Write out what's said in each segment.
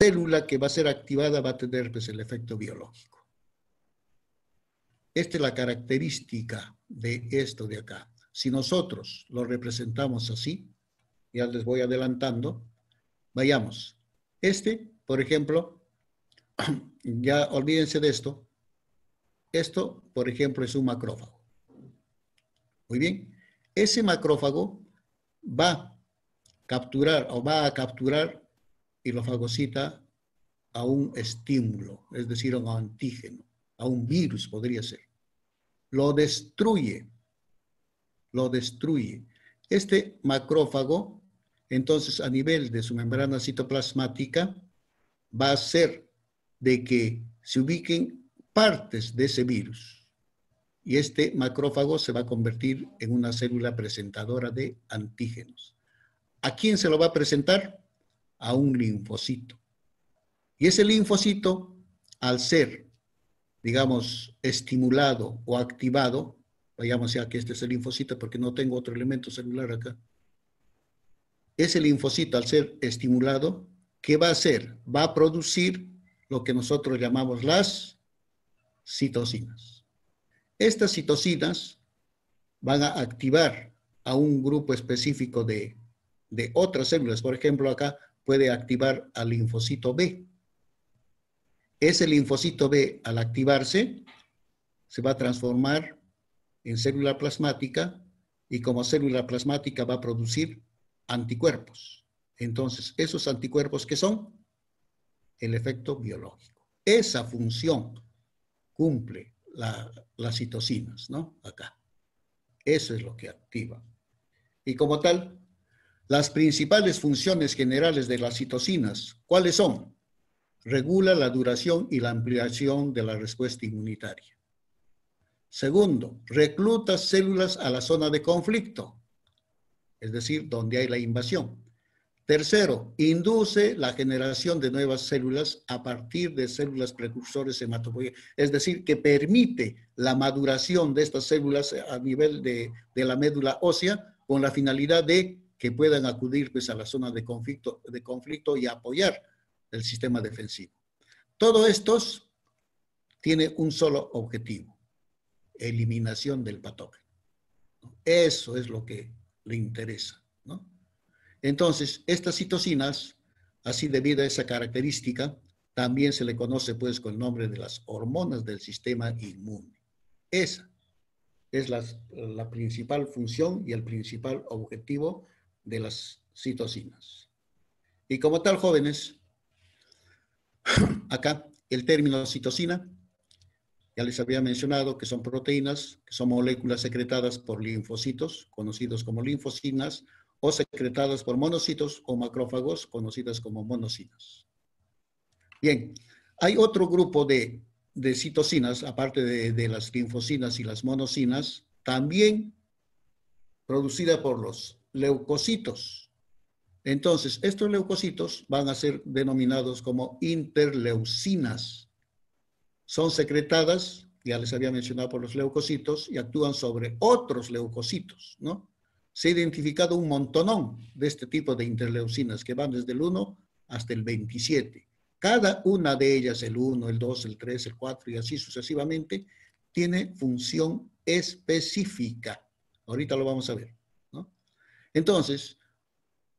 célula que va a ser activada va a tener pues, el efecto biológico. Esta es la característica de esto de acá. Si nosotros lo representamos así, ya les voy adelantando, vayamos. Por ejemplo, ya olvídense de esto. Esto, por ejemplo, es un macrófago. Muy bien. Ese macrófago va a capturar y lo fagocita a un estímulo, es decir, a un antígeno, a un virus podría ser. Lo destruye. Este macrófago, entonces, a nivel de su membrana citoplasmática, va a hacer de que se ubiquen partes de ese virus. Y este macrófago se va a convertir en una célula presentadora de antígenos. ¿A quién se lo va a presentar? A un linfocito. Y ese linfocito, al ser, digamos, estimulado o activado, vayamos ya que este es el linfocito porque no tengo otro elemento celular acá. Ese linfocito, al ser estimulado, ¿qué va a hacer? Va a producir lo que nosotros llamamos las citocinas. Estas citocinas van a activar a un grupo específico de otras células. Por ejemplo, acá puede activar al linfocito B. Ese linfocito B, al activarse, se va a transformar en célula plasmática y como célula plasmática va a producir anticuerpos. Entonces, ¿esos anticuerpos qué son? El efecto biológico. Esa función cumple las citocinas, ¿no? Acá. Eso es lo que activa. Y como tal, las principales funciones generales de las citocinas, ¿cuáles son? Regula la duración y la ampliación de la respuesta inmunitaria. Segundo, recluta células a la zona de conflicto, es decir, donde hay la invasión. Tercero, induce la generación de nuevas células a partir de células precursores hematopoyéticas, es decir, que permite la maduración de estas células a nivel de la médula ósea con la finalidad de que puedan acudir pues, a la zona de conflicto y apoyar el sistema defensivo. Todo esto tiene un solo objetivo: eliminación del patógeno. Eso es lo que le interesa, ¿no? Entonces, estas citocinas, así debido a esa característica, también se le conoce pues con el nombre de las hormonas del sistema inmune. Esa es la principal función y el principal objetivo de las citocinas. Y como tal, jóvenes, acá el término citocina, ya les había mencionado que son proteínas, que son moléculas secretadas por linfocitos, conocidos como linfocinas, o secretadas por monocitos o macrófagos, conocidas como monocinas. Bien, hay otro grupo de citocinas, aparte de las linfocinas y las monocinas, también producida por los leucocitos. Entonces, estos leucocitos van a ser denominados como interleucinas. Son secretadas, ya les había mencionado, por los leucocitos y actúan sobre otros leucocitos, ¿no? Se ha identificado un montonón de este tipo de interleucinas que van desde el 1 hasta el 27. Cada una de ellas, el 1, el 2, el 3, el 4 y así sucesivamente, tiene función específica. Ahorita lo vamos a ver, ¿no? Entonces,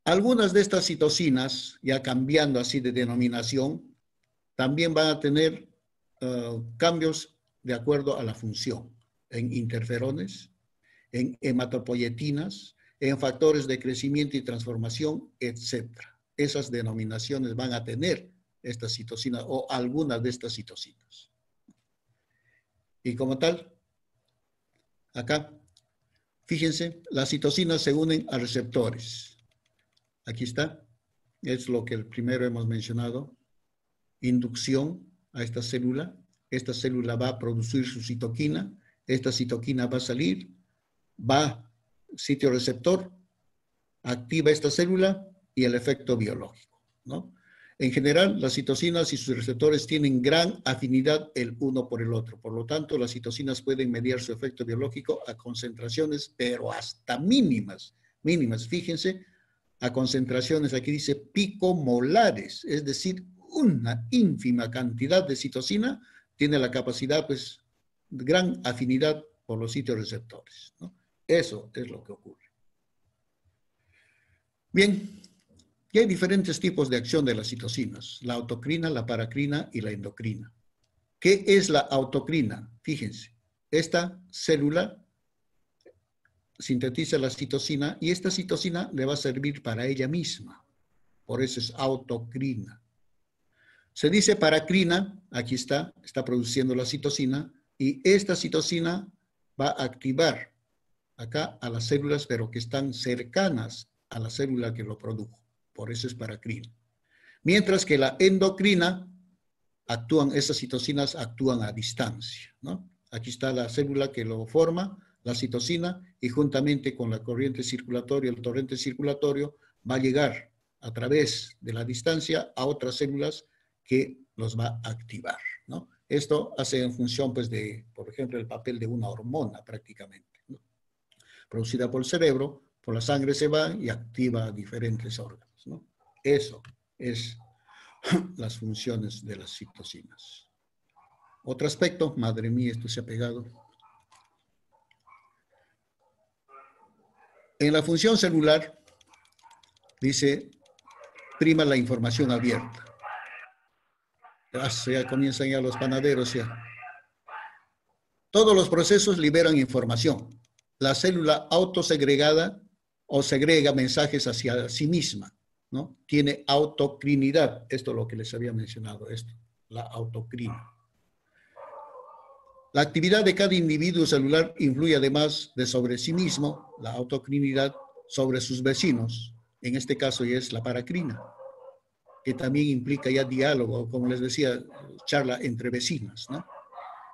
algunas de estas citocinas, ya cambiando así de denominación, también van a tener cambios de acuerdo a la función en interferones, en hematopoyetinas, en factores de crecimiento y transformación, etc. Esas denominaciones van a tener estas citocinas o algunas de estas citocinas. Y como tal, acá, fíjense, las citocinas se unen a receptores. Aquí está, es lo que el primero hemos mencionado, inducción a esta célula va a producir su citoquina, esta citoquina va a salir, va sitio receptor, activa esta célula y el efecto biológico, ¿no? En general, las citocinas y sus receptores tienen gran afinidad el uno por el otro. Por lo tanto, las citocinas pueden mediar su efecto biológico a concentraciones, pero hasta mínimas. Fíjense, a concentraciones, aquí dice picomolares, es decir, una ínfima cantidad de citosina tiene la capacidad, pues, de gran afinidad por los sitios receptores, ¿no? Eso es lo que ocurre. Bien, y hay diferentes tipos de acción de las citocinas, la autocrina, la paracrina y la endocrina. ¿Qué es la autocrina? Fíjense, esta célula sintetiza la citosina y esta citosina le va a servir para ella misma. Por eso es autocrina. Se dice paracrina, aquí está produciendo la citosina y esta citosina va a activar acá a las células, pero que están cercanas a la célula que lo produjo. Por eso es paracrina. Mientras que la endocrina, esas citocinas actúan a distancia, ¿no? Aquí está la célula que lo forma, la citosina, y juntamente con la corriente circulatoria, el torrente circulatorio, va a llegar a través de la distancia a otras células que los va a activar, ¿no? Esto hace en función, pues, de, por ejemplo, el papel de una hormona prácticamente, ¿no? Producida por el cerebro, por la sangre se va y activa diferentes órganos, ¿no? Eso es las funciones de las citocinas. Otro aspecto, madre mía, esto se ha pegado. En la función celular, dice, prima la información abierta. Ya comienzan ya los panaderos ya. Todos los procesos liberan información. La célula autosegregada o segrega mensajes hacia sí misma, ¿no? Tiene autocrinidad. Esto es lo que les había mencionado, la autocrina. La actividad de cada individuo celular influye además de sobre sí mismo, la autocrinidad, sobre sus vecinos. En este caso ya es la paracrina, que también implica ya diálogo, como les decía, charla entre vecinas, ¿no?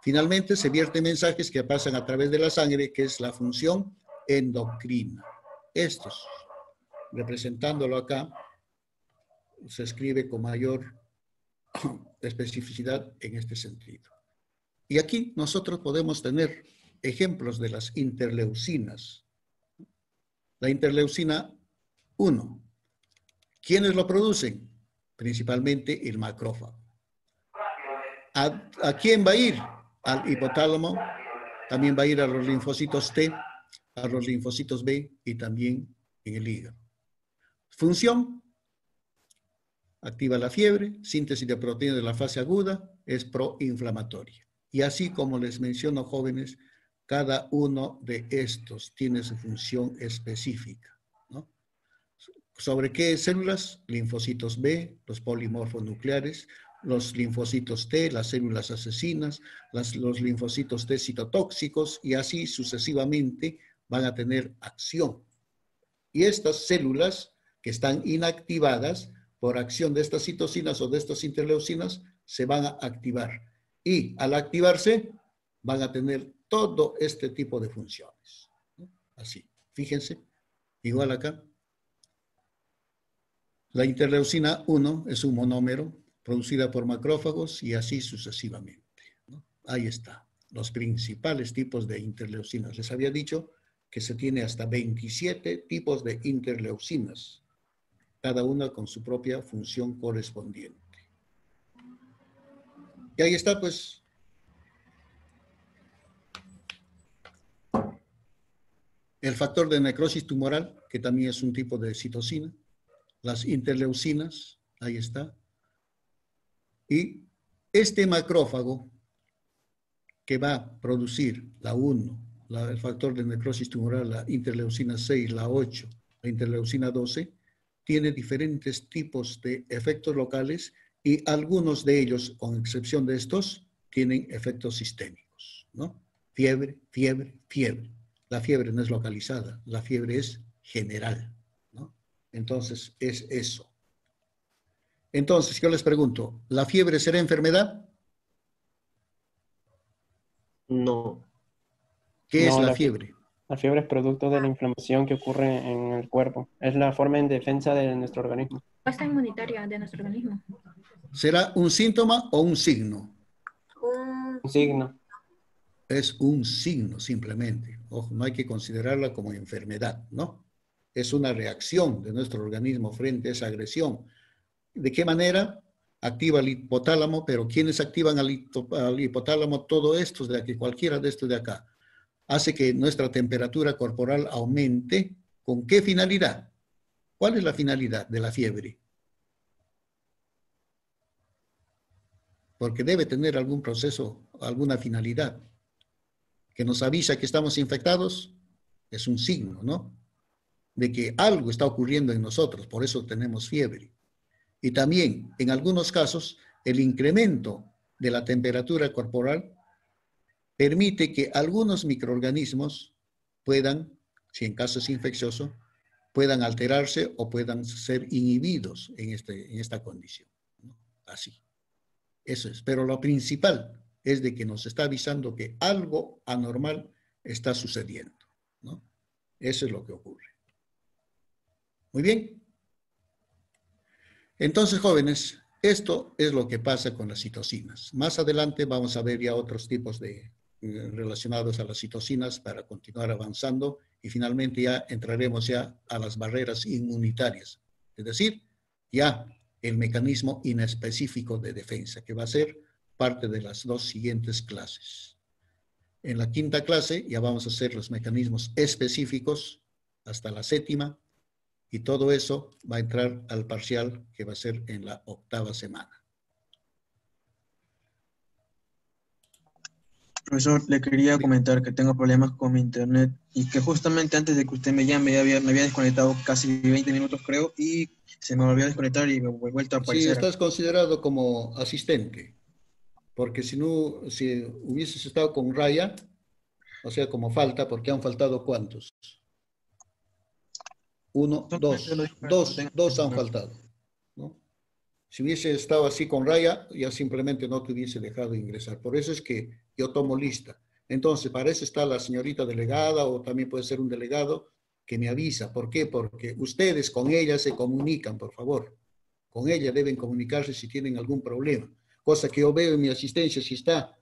Finalmente se vierten mensajes que pasan a través de la sangre, que es la función endocrina. Estos, representándolo acá, se escribe con mayor especificidad en este sentido. Y aquí nosotros podemos tener ejemplos de las interleucinas. La interleucina 1. ¿Quiénes lo producen? Principalmente el macrófago. ¿A quién va a ir? Al hipotálamo, también va a ir a los linfocitos T, a los linfocitos B y también en el hígado. Función: activa la fiebre, síntesis de proteínas de la fase aguda, es proinflamatoria. Y así como les menciono, jóvenes, cada uno de estos tiene su función específica, ¿no? ¿Sobre qué células? Linfocitos B, los polimorfonucleares, los linfocitos T, las células asesinas, los linfocitos T citotóxicos, y así sucesivamente van a tener acción. Y estas células que están inactivadas por acción de estas citocinas o de estas interleucinas se van a activar. Y al activarse van a tener todo este tipo de funciones. Así, fíjense, igual acá. La interleucina 1 es un monómero producida por macrófagos y así sucesivamente, ¿no? Ahí está, los principales tipos de interleucinas. Les había dicho que se tiene hasta 27 tipos de interleucinas, cada una con su propia función correspondiente. Y ahí está, pues, el factor de necrosis tumoral, que también es un tipo de citocina, las interleucinas, ahí está. Y este macrófago que va a producir la 1, el factor de necrosis tumoral, la interleucina 6, la 8, la interleucina 12, tiene diferentes tipos de efectos locales y algunos de ellos, con excepción de estos, tienen efectos sistémicos, ¿no? Fiebre, fiebre, fiebre. La fiebre no es localizada, la fiebre es general, ¿no? Entonces, es eso. Entonces, yo les pregunto, ¿la fiebre será enfermedad? No. ¿Qué es la fiebre? La fiebre es producto de la inflamación que ocurre en el cuerpo. Es la forma en defensa de nuestro organismo. Respuesta inmunitaria de nuestro organismo. ¿Será un síntoma o un signo? Un signo. Es un signo simplemente. Ojo, no hay que considerarla como enfermedad, ¿no? Es una reacción de nuestro organismo frente a esa agresión. ¿De qué manera? activa el hipotálamo, pero ¿quiénes activan al hipotálamo? Todo esto de aquí, cualquiera de estos de acá. Hace que nuestra temperatura corporal aumente. ¿Con qué finalidad? ¿Cuál es la finalidad de la fiebre? Porque debe tener algún proceso, alguna finalidad. Que nos avisa que estamos infectados, es un signo, ¿no? De que algo está ocurriendo en nosotros, por eso tenemos fiebre. Y también, en algunos casos, el incremento de la temperatura corporal permite que algunos microorganismos puedan, si en caso es infeccioso, puedan alterarse o puedan ser inhibidos en esta condición, ¿no? Así. Eso es. Pero lo principal es de que nos está avisando que algo anormal está sucediendo, ¿no? Eso es lo que ocurre. Muy bien. Entonces, jóvenes, esto es lo que pasa con las citocinas. Más adelante vamos a ver ya otros tipos de relacionados a las citocinas para continuar avanzando y finalmente ya entraremos ya a las barreras inmunitarias, es decir, ya el mecanismo inespecífico de defensa, que va a ser parte de las dos siguientes clases. En la quinta clase ya vamos a hacer los mecanismos específicos hasta la séptima y todo eso va a entrar al parcial que va a ser en la octava semana. Profesor, le quería comentar que tengo problemas con mi internet y que justamente antes de que usted me llame me había desconectado casi 20 minutos creo y se me volvió a desconectar y me he vuelto a Sí, aparecer. estás considerado como asistente, porque si no, si hubieses estado con raya, o sea, como falta, porque han faltado ¿cuántos? Uno, Solamente lo dos, digo para que lo tenga dos han presente. faltado, ¿no? Si hubiese estado así con raya, ya simplemente no te hubiese dejado ingresar. Por eso es que yo tomo lista. Entonces, para eso está la señorita delegada o también puede ser un delegado que me avisa. ¿Por qué? Porque ustedes con ella se comunican, por favor. Con ella deben comunicarse si tienen algún problema. Cosa que yo veo en mi asistencia, si está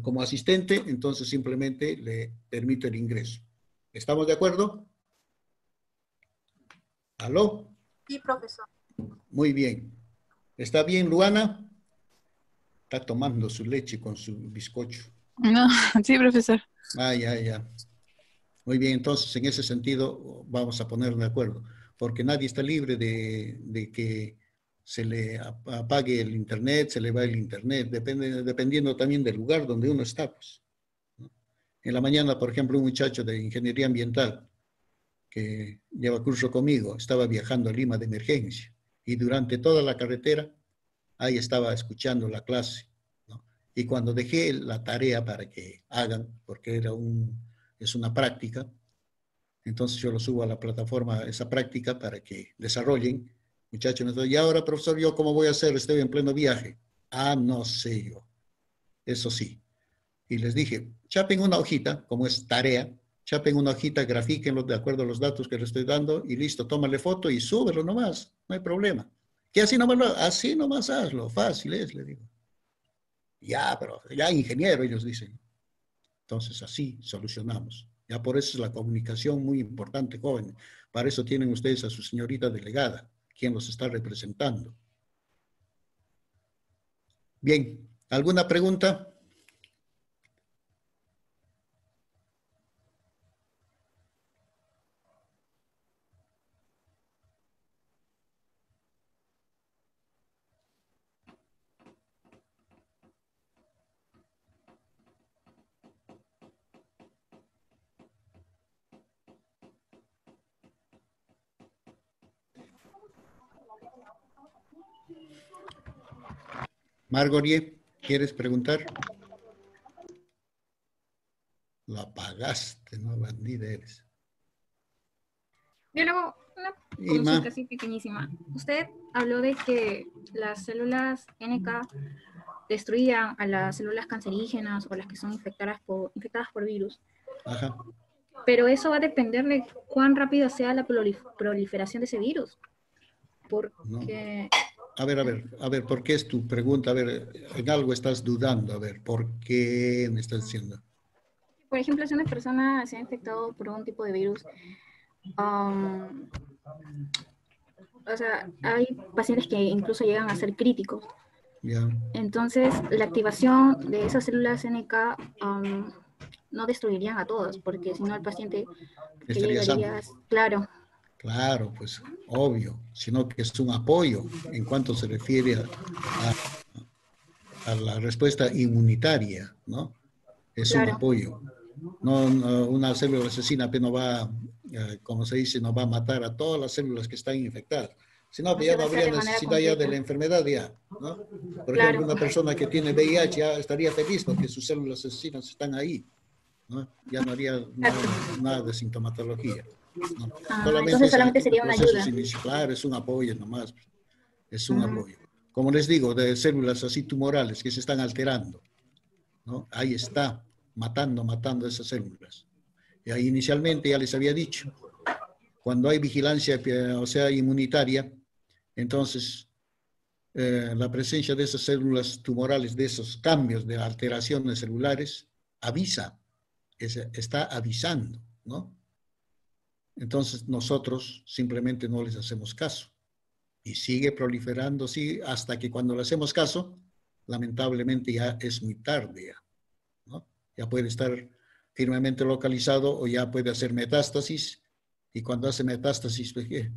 como asistente, entonces simplemente le permito el ingreso. ¿Estamos de acuerdo? ¿Aló? Sí, profesor. Muy bien. ¿Está bien, Luana? Está tomando su leche con su bizcocho. No, sí, profesor. Ah, ya, ya. Muy bien, entonces en ese sentido vamos a ponernos de acuerdo, porque nadie está libre de que se le apague el internet, se le va el internet, dependiendo también del lugar donde uno está, pues, ¿no? En la mañana, por ejemplo, un muchacho de ingeniería ambiental que lleva curso conmigo, estaba viajando a Lima de emergencia y durante toda la carretera ahí estaba escuchando la clase, ¿no? Y cuando dejé la tarea para que hagan, porque es una práctica, entonces yo lo subo a la plataforma, esa práctica, para que desarrollen. Muchachos, me dice, y ahora, profesor, ¿yo cómo voy a hacer? Estoy en pleno viaje. Ah, no sé yo. Eso sí. Y les dije, chapen una hojita, como es tarea, chapen una hojita, grafíquenlo de acuerdo a los datos que les estoy dando y listo, tómale foto y súbelo nomás, no hay problema. Que así nomás hazlo, fácil es, le digo. Ya, pero ya ingeniero, ellos dicen. Entonces así solucionamos. Ya por eso es la comunicación muy importante, jóvenes. Para eso tienen ustedes a su señorita delegada, quien los está representando. Bien, ¿alguna pregunta? Margorie, ¿quieres preguntar? La pagaste, ¿no? Bandida eres. Yo luego una Ima, consulta así pequeñísima. Usted habló de que las células NK destruían a las células cancerígenas o las que son infectadas por virus. ajá. Pero eso va a depender de cuán rápida sea la proliferación de ese virus. Porque, A ver, ¿por qué es tu pregunta? A ver, en algo estás dudando. A ver, ¿por qué me estás diciendo? por ejemplo, si una persona se ha infectado por un tipo de virus, o sea, hay pacientes que incluso llegan a ser críticos. Ya. Entonces, la activación de esas células NK no destruirían a todas, porque si no el paciente que Estaría llegaría, sano. claro, Claro, pues obvio, sino que es un apoyo en cuanto se refiere a la respuesta inmunitaria, ¿no? Es un claro. apoyo. No, una célula asesina apenas va, como se dice, no va a matar a todas las células que están infectadas, sino No que se ya va no a hacer habría de manera necesidad ya de completa. la enfermedad ya, ¿no? Por Claro. ejemplo, una persona que tiene VIH ya estaría feliz porque sus células asesinas están ahí, ¿no? Ya no haría nada de sintomatología, ¿no? Solamente Entonces es solamente sería una procesos ayuda. iniciales, claro, es un apoyo nomás, es un Ujú. apoyo. Como les digo, de células así tumorales que se están alterando, ¿no? Ahí está, matando esas células. Y ahí inicialmente ya les había dicho, cuando hay vigilancia, o sea, inmunitaria, entonces la presencia de esas células tumorales, de esos cambios de alteraciones celulares, avisa, está avisando, ¿no? Entonces nosotros simplemente no les hacemos caso y sigue proliferando, sí, hasta que cuando le hacemos caso, lamentablemente ya es muy tarde, ya, ¿no? Ya puede estar firmemente localizado o ya puede hacer metástasis, y cuando hace metástasis, pues, ¿qué?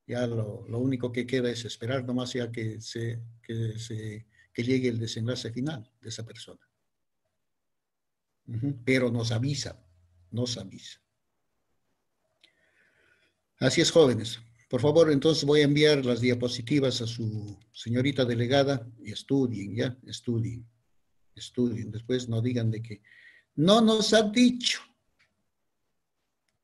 Ya lo único que queda es esperar nomás ya que llegue el desenlace final de esa persona. Pero nos avisa, nos avisa. Así es, jóvenes. Por favor, entonces voy a enviar las diapositivas a su señorita delegada y estudien, ya, estudien. Después no digan de que no nos ha dicho.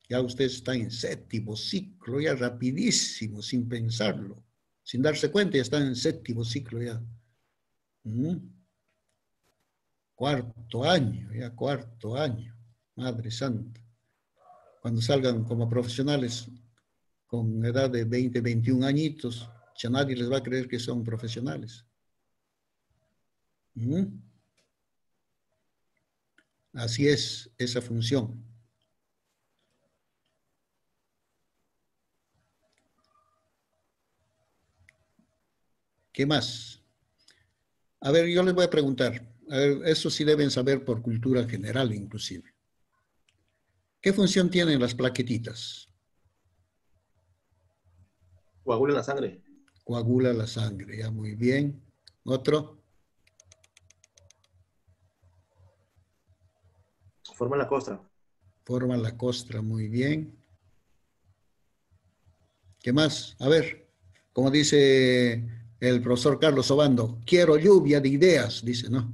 Ya ustedes están en séptimo ciclo, ya rapidísimo, sin pensarlo. Sin darse cuenta, ya están en séptimo ciclo ya. Cuarto año, ya cuarto año. Madre Santa. Cuando salgan como profesionales con edad de 20, 21 añitos, ya nadie les va a creer que son profesionales. Así es esa función. ¿Qué más? A ver, yo les voy a preguntar. A ver, eso sí deben saber por cultura general inclusive. ¿Qué función tienen las plaquetitas? Coagula la sangre. Coagula la sangre, ya muy bien. ¿Otro? Forma la costra. Forma la costra, muy bien. ¿Qué más? A ver, como dice el profesor Carlos Obando, quiero lluvia de ideas, dice, ¿no?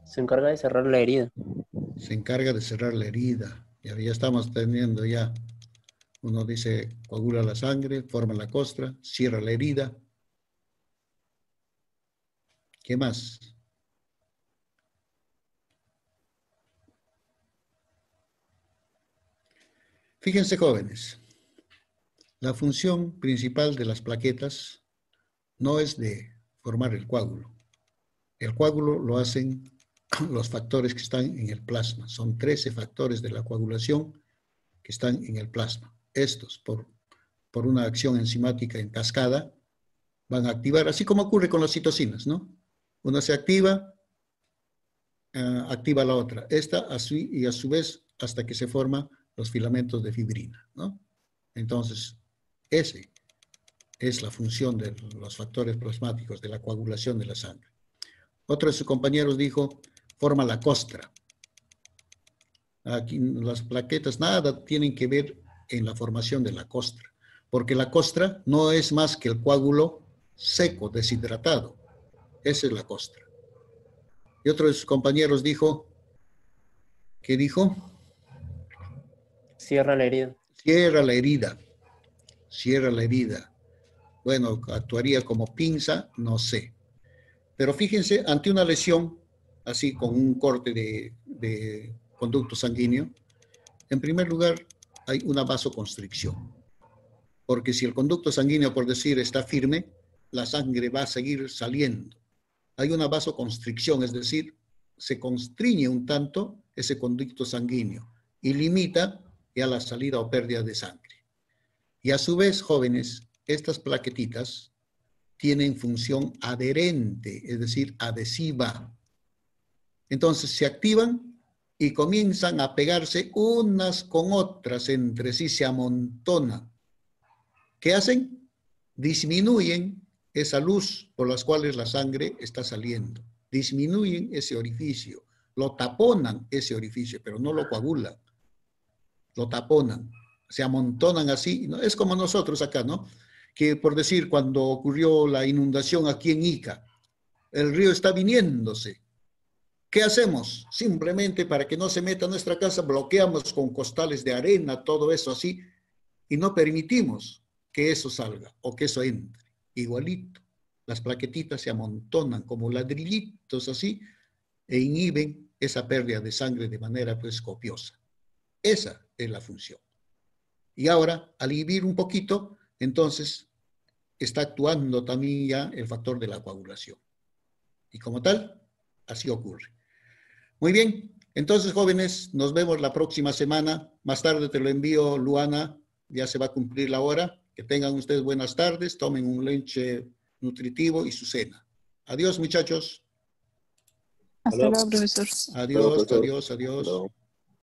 Se encarga de cerrar la herida. Se encarga de cerrar la herida. Ya estamos teniendo ya. Uno dice, coagula la sangre, forma la costra, cierra la herida. ¿Qué más? Fíjense, jóvenes, la función principal de las plaquetas no es de formar el coágulo. El coágulo lo hacen los factores que están en el plasma. Son 13 factores de la coagulación que están en el plasma. Estos, por una acción enzimática en cascada, van a activar, así como ocurre con las citocinas, ¿no? Una se activa, activa la otra. Esta así, y a su vez hasta que se forman los filamentos de fibrina, ¿no? Entonces, ese es la función de los factores plasmáticos de la coagulación de la sangre. Otro de sus compañeros dijo, forma la costra. Aquí las plaquetas nada tienen que ver en la formación de la costra, porque la costra no es más que el coágulo seco, deshidratado. Esa es la costra. Y otro de sus compañeros dijo, ¿qué dijo? Cierra la herida. Cierra la herida. Cierra la herida. Bueno, actuaría como pinza, no sé. Pero fíjense, ante una lesión, así con un corte de conducto sanguíneo, en primer lugar hay una vasoconstricción. Porque si el conducto sanguíneo, por decir, está firme, la sangre va a seguir saliendo. Hay una vasoconstricción, es decir, se constriñe un tanto ese conducto sanguíneo y limita y a la salida o pérdida de sangre. Y a su vez, jóvenes, estas plaquetitas tienen función adherente, es decir, adhesiva. Entonces se activan y comienzan a pegarse unas con otras entre sí, se amontonan. ¿Qué hacen? Disminuyen esa luz por las cuales la sangre está saliendo. Disminuyen ese orificio, lo taponan ese orificio, pero no lo coagulan. Lo taponan, se amontonan así. ¿No? Es como nosotros acá, ¿no? Que por decir, cuando ocurrió la inundación aquí en Ica, el río está viniéndose. ¿Qué hacemos? Simplemente para que no se meta a nuestra casa, bloqueamos con costales de arena, todo eso así, y no permitimos que eso salga o que eso entre. Igualito, las plaquetitas se amontonan como ladrillitos así e inhiben esa pérdida de sangre de manera pues copiosa. Esa es la función. Y ahora, al inhibir un poquito, entonces está actuando también ya el factor de la coagulación. Y como tal, así ocurre. Muy bien, entonces jóvenes, nos vemos la próxima semana. Más tarde te lo envío, Luana, ya se va a cumplir la hora. Que tengan ustedes buenas tardes, tomen un leche nutritivo y su cena. Adiós, muchachos. Hasta luego, profesor. Adiós, adiós, adiós. Hello.